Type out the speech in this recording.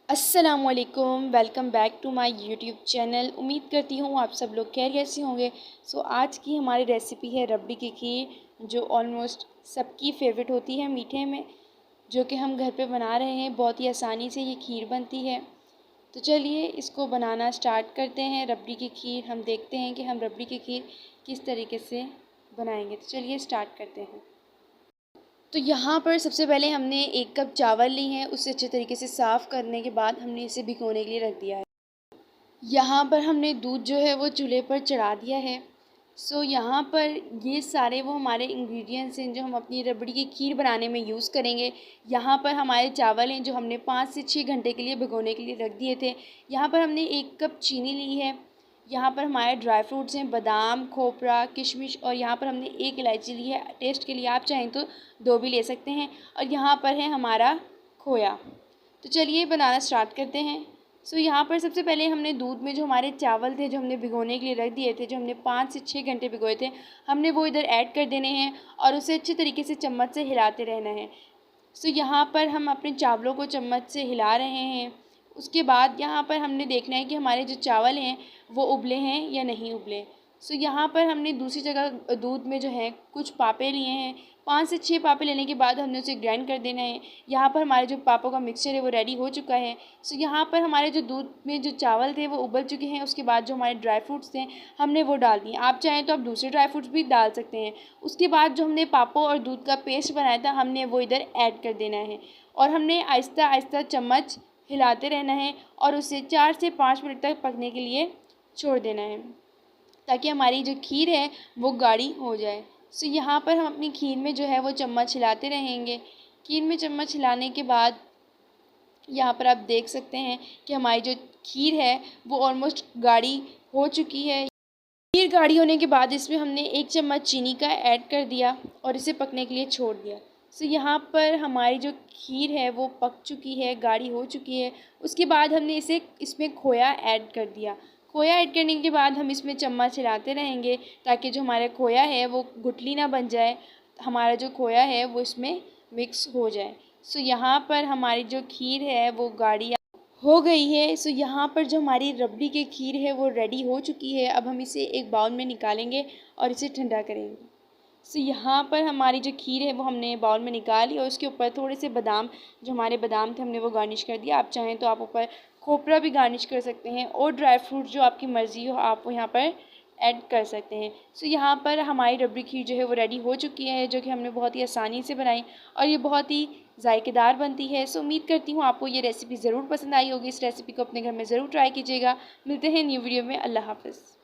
अस्सलामुअलैकुम, welcome back to my YouTube channel. उम्मीद करती हूँ आप सब लोग खैरियत से होंगे। आज की हमारी रेसिपी है रबड़ी की खीर, जो ऑलमोस्ट सबकी फेवरेट होती है मीठे में, जो कि हम घर पे बना रहे हैं। बहुत ही आसानी से ये खीर बनती है। तो चलिए इसको बनाना स्टार्ट करते हैं। रबड़ी की खीर हम देखते हैं कि हम रबड़ी की खीर किस तरीके से बनाएंगे। तो चलिए स्टार्ट करते हैं। तो यहाँ पर सबसे पहले हमने 1 कप चावल ली हैं। उसे अच्छे तरीके से साफ़ करने के बाद हमने इसे भिगोने के लिए रख दिया है। यहाँ पर हमने दूध जो है वो चूल्हे पर चढ़ा दिया है। यहाँ पर ये सारे वो हमारे इंग्रेडिएंट्स हैं जो हम अपनी रबड़ी की खीर बनाने में यूज़ करेंगे। यहाँ पर हमारे चावल हैं जो हमने 5 से 6 घंटे के लिए भिगोने के लिए रख दिए थे। यहाँ पर हमने 1 कप चीनी ली है। यहाँ पर हमारे ड्राई फ्रूट्स हैं, बादाम, खोपरा, किशमिश, और यहाँ पर हमने 1 इलायची ली है टेस्ट के लिए। आप चाहें तो 2 भी ले सकते हैं। और यहाँ पर है हमारा खोया। तो चलिए बनाना स्टार्ट करते हैं। यहाँ पर सबसे पहले हमने दूध में जो हमारे चावल थे जो हमने भिगोने के लिए रख दिए थे, जो हमने 5 से 6 घंटे भिगोए थे, हमने वो इधर ऐड कर देने हैं और उसे अच्छे तरीके से चम्मच से हिलाते रहना है। यहाँ पर हम अपने चावलों को चम्मच से हिला रहे हैं। उसके बाद यहाँ पर हमने देखना है कि हमारे जो चावल हैं वो उबले हैं या नहीं उबले। यहाँ पर हमने दूसरी जगह दूध में जो है कुछ पापे लिए हैं। 5 से 6 पापे लेने के बाद हमने उसे ग्राइंड कर देना है। यहाँ पर हमारे जो पापों का मिक्सचर है वो रेडी हो चुका है। यहाँ पर हमारे जो दूध में जो चावल थे वो उबल चुके हैं। उसके बाद जो हमारे ड्राई फ्रूट्स थे हमने वो डाल दिए। आप चाहें तो आप दूसरे ड्राई फ्रूट्स भी डाल सकते हैं। उसके बाद जो हमने पापों और दूध का पेस्ट बनाया था हमने वो इधर ऐड कर देना है और हमने आहिस्ता आहिस्ता चम्मच हिलाते रहना है और उसे 4 से 5 मिनट तक पकने के लिए छोड़ देना है, ताकि हमारी जो खीर है वो गाढ़ी हो जाए। यहाँ पर हम अपनी खीर में जो है वो चम्मच हिलाते रहेंगे। खीर में चम्मच हिलाने के बाद यहाँ पर आप देख सकते हैं कि हमारी जो खीर है वो ऑलमोस्ट गाढ़ी हो चुकी है। खीर गाढ़ी होने के बाद इसमें हमने 1 चम्मच चीनी का ऐड कर दिया और इसे पकने के लिए छोड़ दिया। यहाँ पर हमारी जो खीर है वो पक चुकी है, गाढ़ी हो चुकी है। उसके बाद हमने इसमें खोया ऐड कर दिया। खोया ऐड करने के बाद हम इसमें चम्मच हिलाते रहेंगे ताकि जो हमारा खोया है वो गुठली ना बन जाए, हमारा जो खोया है वो इसमें मिक्स हो जाए। यहाँ पर हमारी जो खीर है वो गाढ़ी हो गई है। यहाँ पर जो हमारी रबड़ी की खीर है वो रेडी हो चुकी है। अब हम इसे एक बाउल में निकालेंगे और इसे ठंडा करेंगे। यहाँ पर हमारी जो खीर है वो हमने बाउल में निकाली और उसके ऊपर थोड़े से बादाम, जो हमारे बादाम थे, हमने वो गार्निश कर दिया। आप चाहें तो आप ऊपर खोपरा भी गार्निश कर सकते हैं और ड्राई फ्रूट जो आपकी मर्ज़ी हो आप वो यहाँ पर ऐड कर सकते हैं। यहाँ पर हमारी रबड़ी खीर जो है वो रेडी हो चुकी है, जो कि हमने बहुत ही आसानी से बनाई और ये बहुत ही जायकेदार बनती है। उम्मीद करती हूँ आपको ये रेसिपी ज़रूर पसंद आई होगी। इस रेसिपी को अपने घर में ज़रूर ट्राई कीजिएगा। मिलते हैं न्यू वीडियो में। अल्लाह हाफ़िज़।